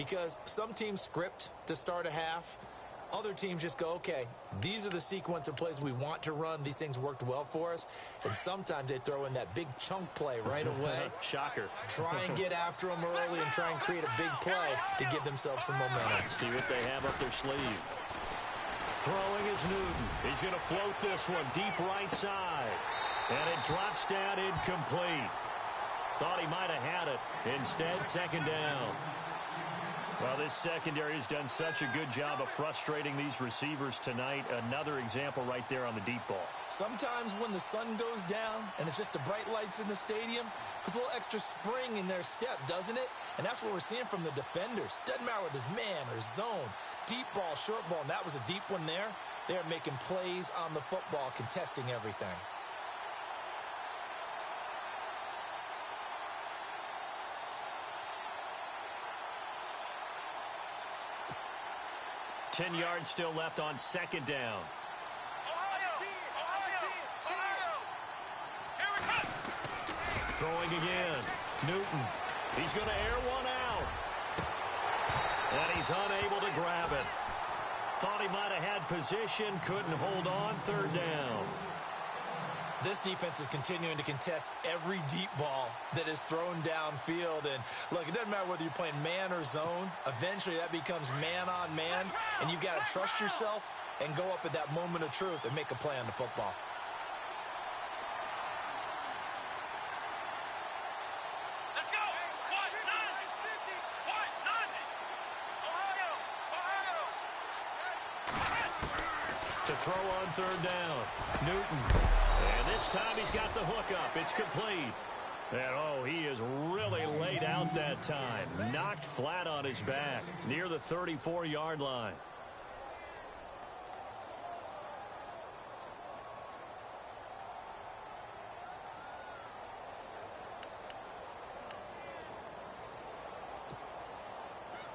because some teams script to start a half. Other teams just go, okay, these are the sequence of plays we want to run. These things worked well for us. And sometimes they throw in that big chunk play right away. Shocker. Try and get after them early and try and create a big play to give themselves some momentum. See what they have up their sleeve. Throwing is Newton. He's going to float this one deep right side. And it drops down incomplete. Thought he might have had it. Instead, second down. Well, this secondary has done such a good job of frustrating these receivers tonight. Another example right there on the deep ball. Sometimes when the sun goes down and it's just the bright lights in the stadium, puts a little extra spring in their step, doesn't it? And that's what we're seeing from the defenders. Doesn't matter whether it's man or zone, deep ball, short ball, and that was a deep one there. They're making plays on the football, contesting everything. 10 yards still left on second down. Throwing again. Newton. He's going to air one out. And he's unable to grab it. Thought he might have had position. Couldn't hold on. Third down. This defense is continuing to contest every deep ball that is thrown downfield. And, look, it doesn't matter whether you're playing man or zone. Eventually, that becomes man on man. And you've got to trust yourself and go up at that moment of truth and make a play on the football. Let's go! Ohio! To throw on third down. Newton. And this time he's got the hook up. It's complete. And, oh, he is really laid out that time. Knocked flat on his back near the 34-yard line.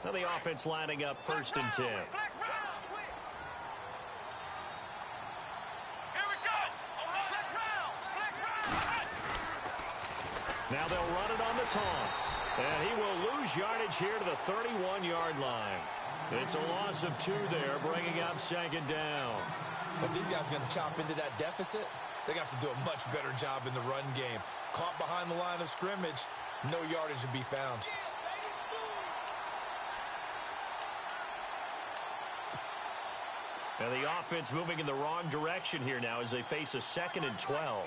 Now the offense lining up 1st and 10. Now they'll run it on the toss. And he will lose yardage here to the 31-yard line. It's a loss of 2 there, bringing up second down. If these guys are going to chop into that deficit, they're going to have to do a much better job in the run game. Caught behind the line of scrimmage, no yardage to be found. And the offense moving in the wrong direction here now as they face a 2nd and 12.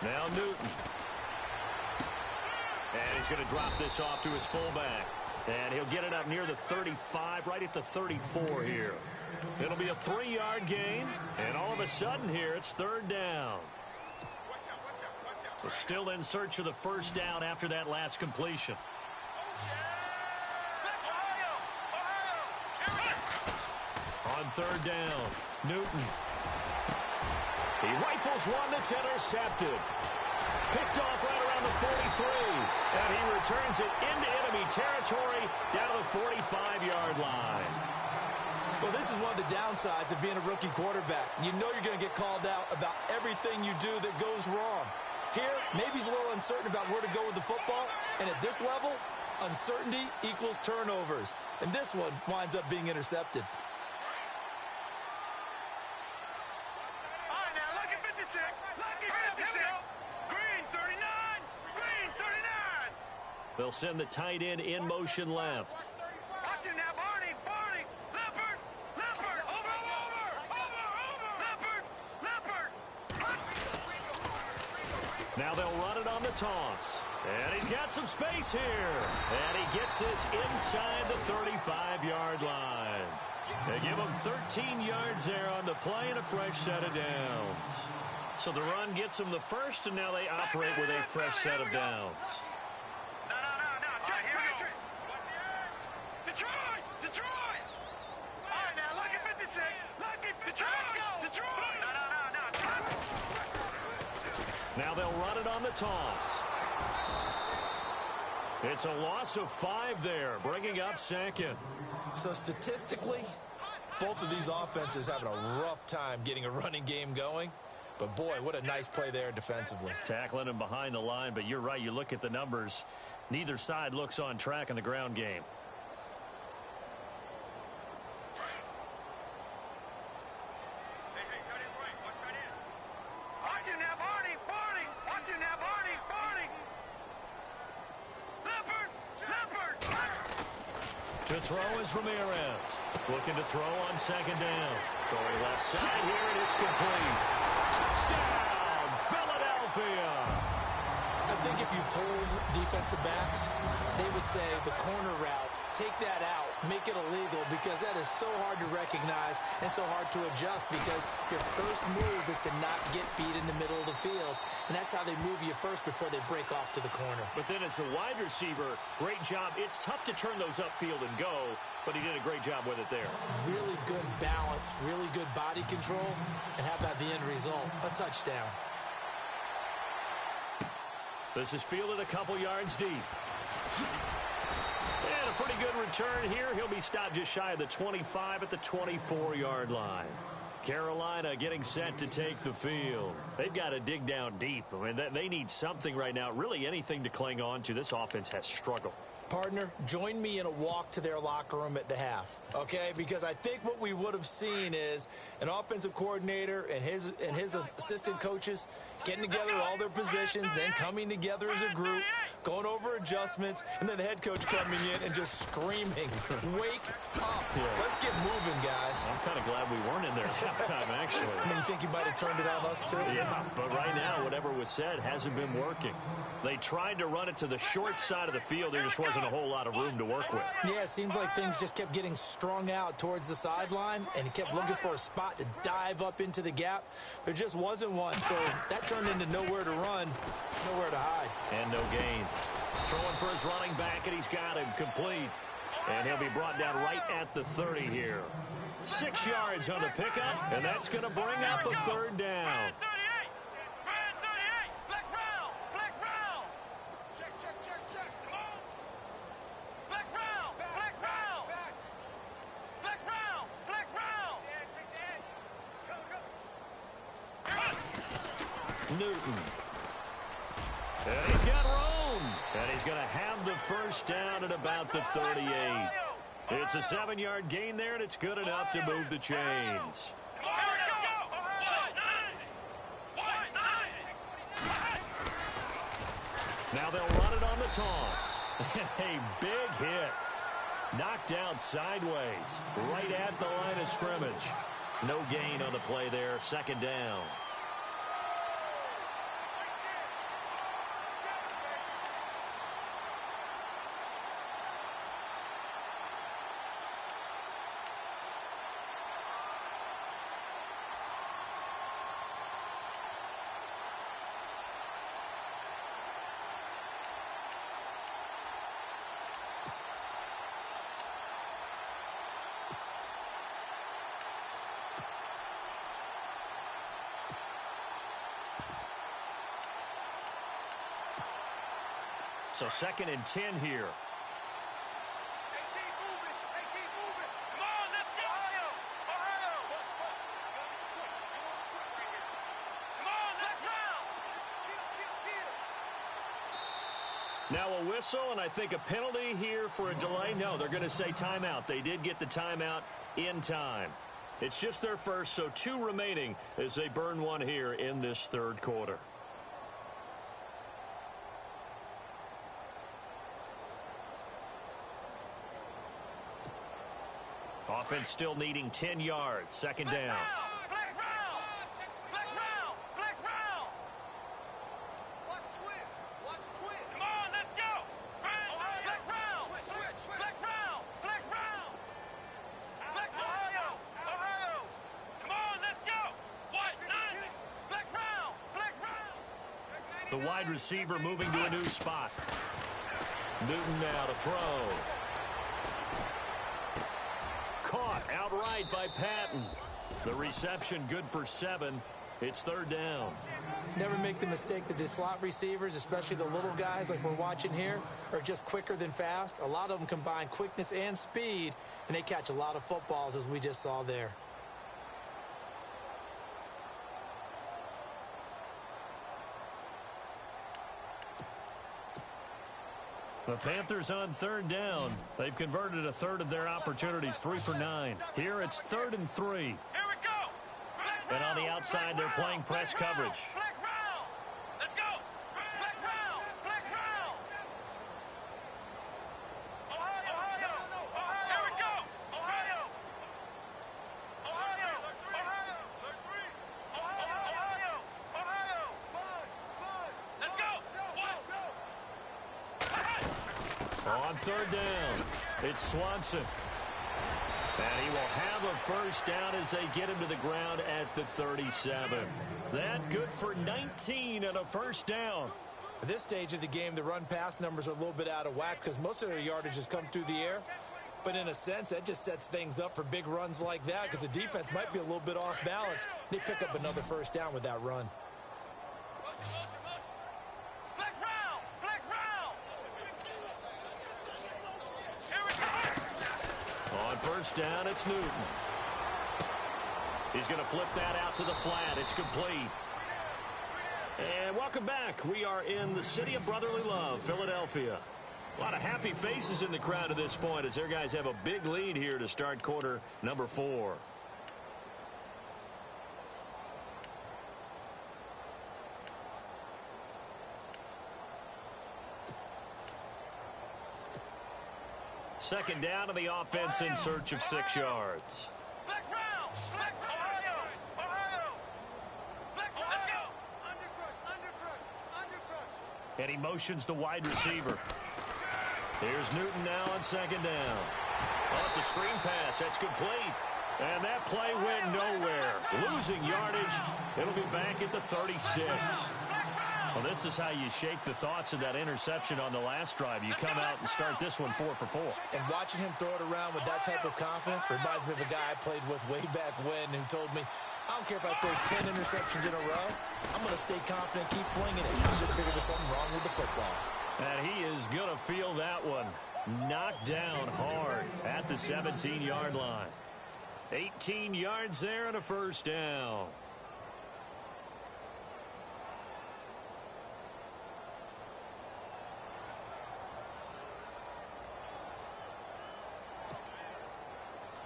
Now Newton. And he's going to drop this off to his fullback. And he'll get it up near the 35, right at the 34 here. It'll be a 3-yard gain. And all of a sudden here, it's third down. We're still in search of the first down after that last completion. On third down, Newton. He rifles one that's intercepted. Picked off right around the 43. And he returns it into enemy territory down to the 45-yard line. Well, this is one of the downsides of being a rookie quarterback. You know you're going to get called out about everything you do that goes wrong. Here, maybe he's a little uncertain about where to go with the football. And at this level, uncertainty equals turnovers. And this one winds up being intercepted. They'll send the tight end in motion left. Watch him now, Barney, Leopard, Leopard. Now they'll run it on the toss. And he's got some space here. And he gets this inside the 35-yard line. They give him 13 yards there on the play and a fresh set of downs. So the run gets them the first, and now they operate with a fresh set of downs. Now they'll run it on the toss. It's a loss of 5 there, bringing up second. So statistically, Both of these offenses having a rough time getting a running game going. But, boy, what a nice play there defensively. Tackling him behind the line, but you're right. You look at the numbers. Neither side looks on track in the ground game. Watch it now, Barney! Barney! Watch it now, Barney! Barney! Leopard! Leopard! To throw is Ramirez. Looking to throw on second down. Throwing left side here, and it's complete. Touchdown, Philadelphia! I think if you pulled defensive backs, they would say the corner route, take that out, make it illegal, because that is so hard to recognize and so hard to adjust, because your first move is to not get beat in the middle of the field, and that's how they move you first before they break off to the corner. But then as a wide receiver, great job. It's tough to turn those upfield and go, but he did a great job with it there. Really good balance, really good body control, and how about the end result? A touchdown. This is fielded a couple yards deep. And a pretty good return here. He'll be stopped just shy of the 25 at the 24-yard line. Carolina getting set to take the field. They've got to dig down deep. I mean, they need something right now, really anything to cling on to. This offense has struggled. Partner, join me in a walk to their locker room at the half, okay? Because I think what we would have seen is an offensive coordinator and his assistant coaches getting together all their positions, then coming together as a group, going over adjustments, and then the head coach coming in and just screaming, wake up. Yeah. Let's get moving, guys. I'm kind of glad we weren't in there at halftime, actually. I mean, you think you might have turned it on us, too? Yeah, but right now, whatever was said hasn't been working. They tried to run it to the short side of the field. There just wasn't a whole lot of room to work with. Yeah, it seems like things just kept getting strung out towards the sideline, and he kept looking for a spot to dive up into the gap. There just wasn't one, so that turned into nowhere to run, nowhere to hide. And no gain. Throwing for his running back, and he's got him complete. And he'll be brought down right at the 30 here. 6 yards on the pickup, and that's going to bring up a third down. Newton. And he's got room. And he's going to have the first down at about the 38. It's a 7-yard gain there, and it's good enough to move the chains. Now they'll run it on the toss. A big hit. Knocked out sideways, right at the line of scrimmage. No gain on the play there, second down. So 2nd and 10 here. Hey, keep moving. Hey, keep moving. Come on, let's go. Ohio. Come on, let's go. Now a whistle, and I think a penalty here for a delay. No, they're going to say timeout. They did get the timeout in time. It's just their first, so 2 remaining as they burn one here in this third quarter. Offense still needing 10 yards. Second down. Flex round. Flex round. Flex round. Watch twist. Watch twist. Come on, let's go. Flex round. Flex round. Flex round. Flex Ohio. Ohio. Come on, let's go. What? 9. Flex round. Flex round. The wide receiver moving to a new spot. Newton now to throw. Caught outright by Patton. The reception good for 7. It's third down. Never make the mistake that the slot receivers, especially the little guys like we're watching here, are just quicker than fast. A lot of them combine quickness and speed, and they catch a lot of footballs, as we just saw there. The Panthers on third down. They've converted a third of their opportunities, 3 for 9. Here it's 3rd and 3. Here we go. And on the outside, they're playing press coverage. Flex round. Let's go. Flex round. Flex round. Ohio. Here we go. Ohio. Ohio. Let's go. On third down, it's Swanson. And he will have a first down as they get him to the ground at the 37. That good for 19 and a first down. At this stage of the game, the run-pass numbers are a little bit out of whack because most of their yardage has come through the air. But in a sense, that just sets things up for big runs like that because the defense might be a little bit off balance. They pick up another first down with that run. Flex round. Flex round. Here we go. On first down, it's Newton. He's going to flip that out to the flat. It's complete. And welcome back. We are in the city of brotherly love, Philadelphia. A lot of happy faces in the crowd at this point as their guys have a big lead here to start quarter number 4. Second down to the offense in search of 6 yards. Flex round. Flex Ohio. Flex. Let's go. Undercrush. And he motions the wide receiver. Here's Newton now on second down. Oh, it's a screen pass. That's complete. And that play went nowhere. Losing yardage. It'll be back at the 36. Well, this is how you shake the thoughts of that interception on the last drive. You come out and start this one 4 for 4. And watching him throw it around with that type of confidence reminds me of a guy I played with way back when who told me, I don't care if I throw 10 interceptions in a row. I'm going to stay confident, keep flinging it. I just figured there's something wrong with the football. And he is going to feel that one. Knocked down hard at the 17-yard line. 18 yards there and a first down.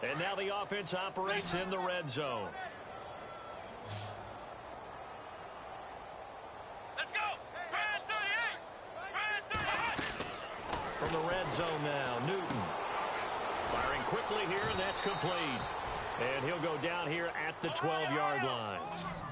And now the offense operates in the red zone. Let's go. Red 38. From the red zone now, Newton. Firing quickly here, and that's complete. And he'll go down here at the 12-yard line.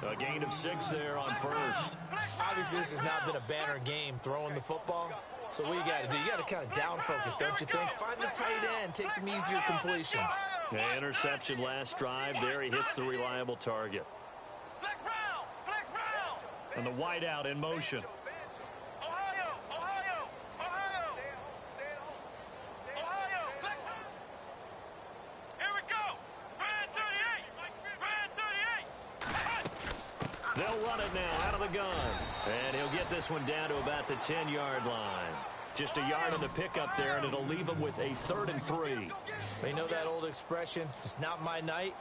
A gain of 6 there on first. Obviously, this has not been a banner game throwing the football. So what you got to do, you got to kind of down focus, don't you think? Find the tight end, take some easier completions. Yeah, interception last drive. There he hits the reliable target. Flex round. Flex round. And the wideout in motion. Ohio. Flex. Here we go. Red 38. They'll run it now out of the gun. And he'll get this one down to about the 10-yard line. Just a yard on the pickup there, and it'll leave him with a 3rd and 3. You know that old expression, it's not my night?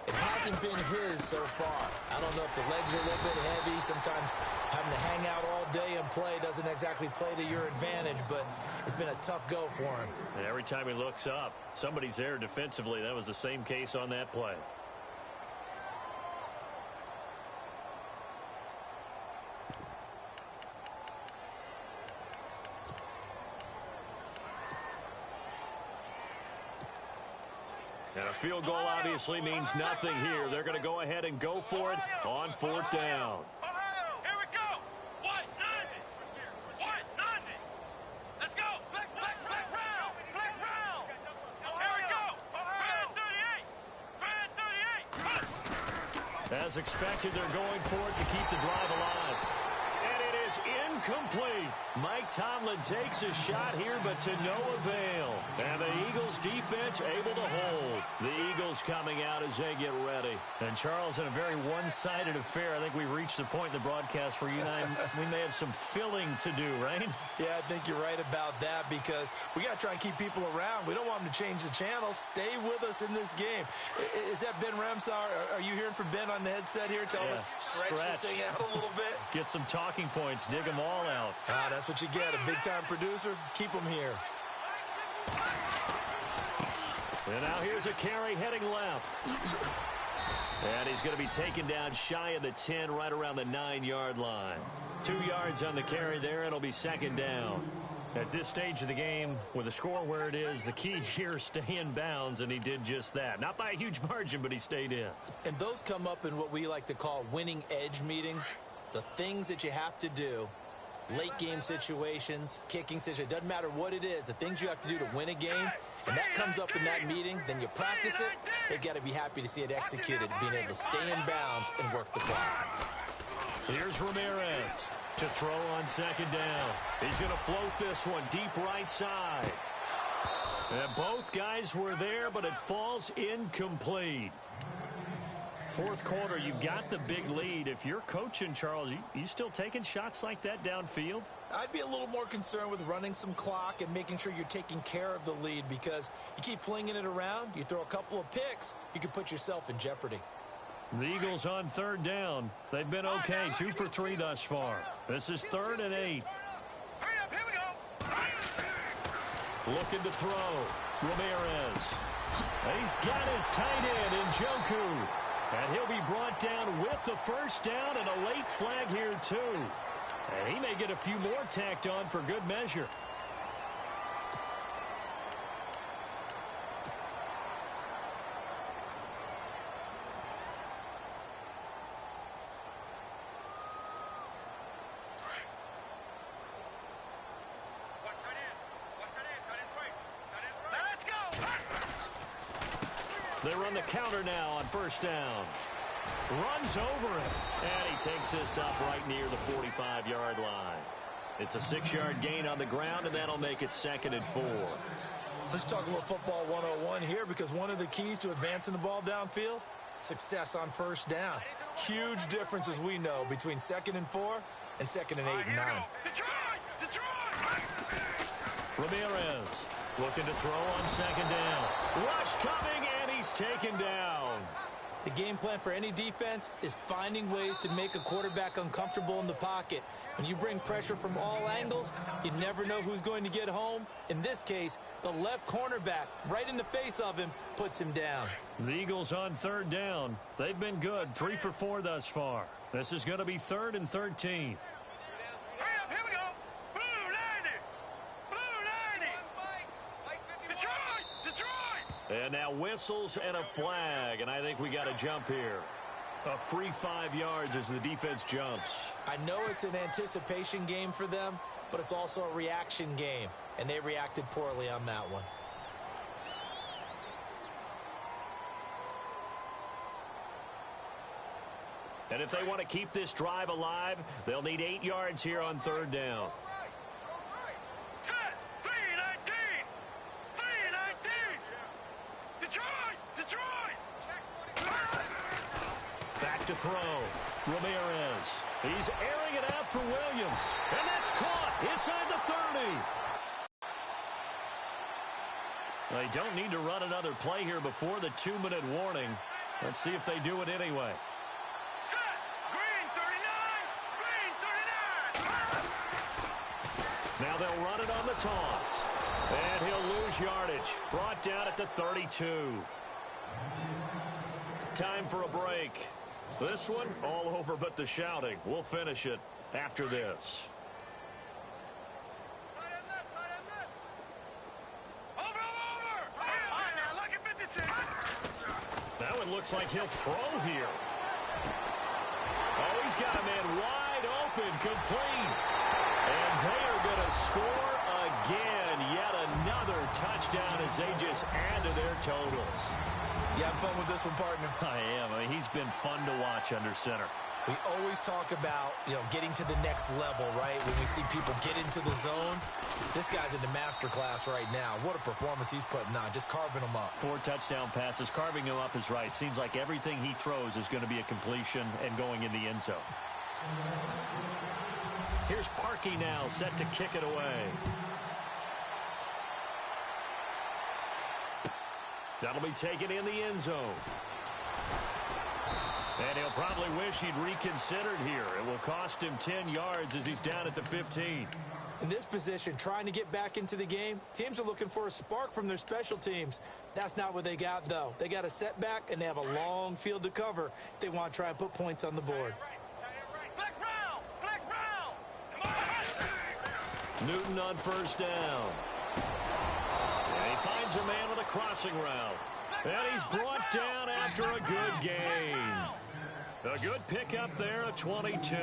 It hasn't been his so far. I don't know if the legs are a little bit heavy. Sometimes having to hang out all day and play doesn't exactly play to your advantage, but it's been a tough go for him. And every time he looks up, somebody's there defensively. That was the same case on that play. And a field goal obviously means nothing here. They're going to go ahead and go for it on 4th down. Ohio. Here we go. What? 90. Let's go. Flex round. Flex round. Here we go. Red 38. As expected, they're going for it to keep the drive alive. And it is incomplete. Mike Tomlin takes a shot here, but to no avail. And the Eagles defense able to hold. The Eagles coming out as they get ready. And Charles, in a very one-sided affair, I think we've reached the point in the broadcast where you and I, we may have some filling to do, right? Yeah, I think you're right about that because we got to try and keep people around. We don't want them to change the channel. Stay with us in this game. Is that Ben Ramsar? Are you hearing from Ben on the headset here? Tell us, stretch this thing out a little bit. Get some talking points. Dig them all out. That's what you get. A big-time producer. Keep them here. And now here's a carry heading left. And he's going to be taken down shy of the 10, right around the 9-yard line. 2 yards on the carry there. It'll be second down. At this stage of the game, with the score where it is, the key here is stay in bounds, and he did just that. Not by a huge margin, but he stayed in. And those come up in what we like to call winning edge meetings. The things that you have to do, late game situations, kicking situations, doesn't matter what it is, the things you have to do to win a game, and that comes up in that meeting, then you practice it, they've got to be happy to see it executed, being able to stay in bounds and work the clock. Here's Ramirez to throw on second down. He's going to float this one deep right side. And both guys were there, but it falls incomplete. Fourth quarter, you've got the big lead. If you're coaching, Charles, you still taking shots like that downfield? I'd be a little more concerned with running some clock and making sure you're taking care of the lead because you keep flinging it around, you throw a couple of picks, you can put yourself in jeopardy. The Eagles on third down. They've been okay, 2 for 3 thus far. This is 3rd and 8. Hurry up, here we go. Looking to throw. Ramirez. He's got his tight end, Njoku. And he'll be brought down with the first down and a late flag here, too. And he may get a few more tacked on for good measure. They run the counter now on first down. Runs over it. And he takes this up right near the 45-yard line. It's a 6-yard gain on the ground, and that'll make it 2nd and 4. Let's talk a little football 101 here because one of the keys to advancing the ball downfield, success on first down. Huge difference, as we know, between 2nd and 4 and 2nd and 8 and 9. Ramirez looking to throw on second down. Rush coming, and he's taken down. The game plan for any defense is finding ways to make a quarterback uncomfortable in the pocket. When you bring pressure from all angles, you never know who's going to get home. In this case, the left cornerback, right in the face of him, puts him down. The Eagles on third down. They've been good, 3 for 4 thus far. This is going to be 3rd and 13. And now whistles and a flag, and I think we got a jump here. A free 5 yards as the defense jumps. I know it's an anticipation game for them, but it's also a reaction game, and they reacted poorly on that one. And if they want to keep this drive alive, they'll need 8 yards here on third down. Back to throw. Ramirez. He's airing it out for Williams. And that's caught inside the 30. They don't need to run another play here before the 2-minute warning. Let's see if they do it anyway. Green 39! Now they'll run it on the toss. And he'll lose yardage. Brought down at the 32. Time for a break. This one all over but the shouting. We'll finish it after this. Now it looks like he'll throw here. Oh, he's got a man wide open, complete. And they are going to score again. Yet another touchdown as they just add to their totals. You having fun with this one, partner? I am. I mean, he's been fun to watch under center. We always talk about, getting to the next level, right? When we see people get into the zone, this guy's in the master class right now. What a performance he's putting on, just carving them up. 4 touchdown passes. Carving him up is right. Seems like everything he throws is going to be a completion and going in the end zone. Here's Parkey now, set to kick it away. That'll be taken in the end zone. And he'll probably wish he'd reconsidered here. It will cost him 10 yards as he's down at the 15. In this position, trying to get back into the game, teams are looking for a spark from their special teams. That's not what they got, though. They got a setback, and they have a long field to cover if they want to try and put points on the board. Newton on first down. And he finds a man with a crossing route. And he's brought down after a good gain. A good pickup there at 22.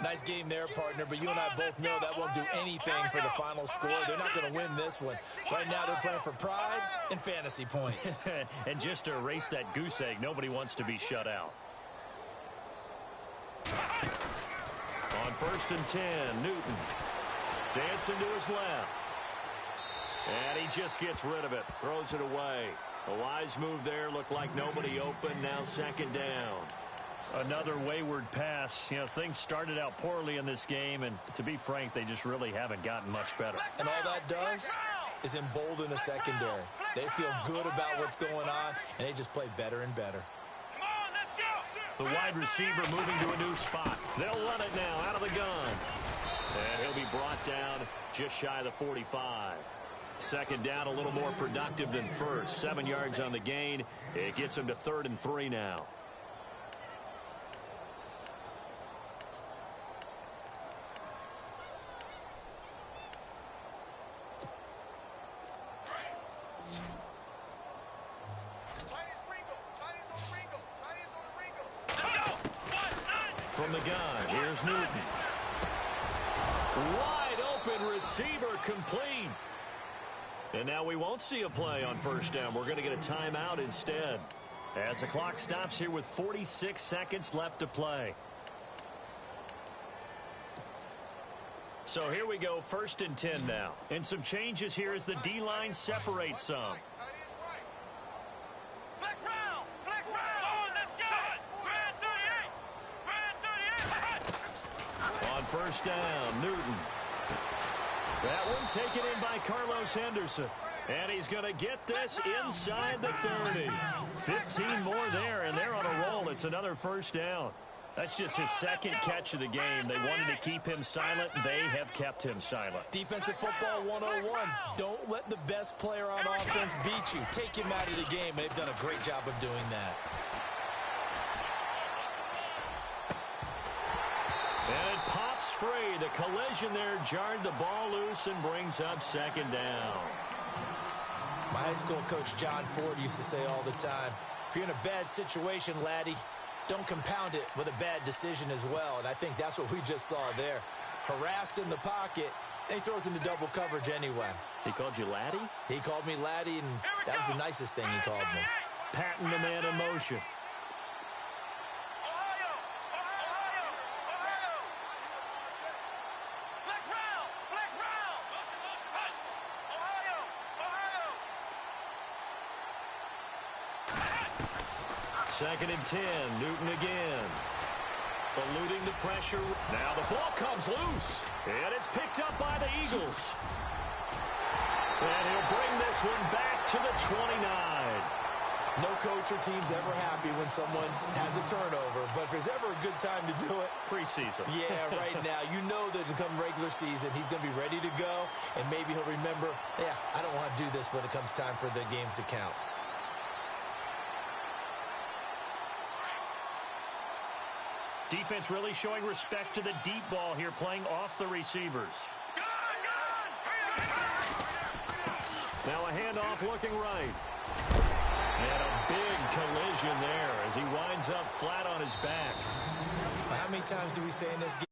Nice game there, partner, but you and I both know that won't do anything for the final score. They're not going to win this one. Right now, they're playing for pride and fantasy points. And just to erase that goose egg, nobody wants to be shut out. On 1st and 10, Newton dancing to his left. And he just gets rid of it, throws it away. A wise move there, looked like nobody open, now 2nd down. Another wayward pass. Things started out poorly in this game, and to be frank, they just really haven't gotten much better. And all that does is embolden a secondary. They feel good about what's going on, and they just play better and better. The wide receiver moving to a new spot. They'll run it now out of the gun. And he'll be brought down just shy of the 45. 2nd down, a little more productive than first. 7 yards on the gain. It gets him to 3rd and 3 now. From the gun, here's Newton. Wide open receiver, complete. And now we won't see a play on 1st down. We're going to get a timeout instead, as the clock stops here with 46 seconds left to play. So here we go, 1st and 10 now. And some changes here as the D-line separates some. On 1st down, Newton. That one taken in by Carlos Henderson. And he's going to get this inside the 30. 15 more there, and they're on a roll. It's another 1st down. That's just his 2nd catch of the game. They wanted to keep him silent. They have kept him silent. Defensive football 101. Don't let the best player on offense beat you. Take him out of the game, and they've done a great job of doing that. And it pops free. The collision there jarred the ball loose and brings up 2nd down. My high school coach, John Ford, used to say all the time, if you're in a bad situation, laddie, don't compound it with a bad decision as well. And I think that's what we just saw there. Harassed in the pocket, and he throws into double coverage anyway. He called you laddie? He called me laddie, and that was the nicest thing he called me. Patting the man in motion. Second and 10, Newton again. Eluding the pressure. Now the ball comes loose. And it's picked up by the Eagles. And he'll bring this one back to the 29. No coach or team's ever happy when someone has a turnover. But if there's ever a good time to do it, preseason. Yeah, right now. You know that to come regular season, he's going to be ready to go. And maybe he'll remember, yeah, I don't want to do this when it comes time for the games to count. Defense really showing respect to the deep ball here, playing off the receivers. Now a handoff looking right. And a big collision there as he winds up flat on his back. How many times do we say in this game?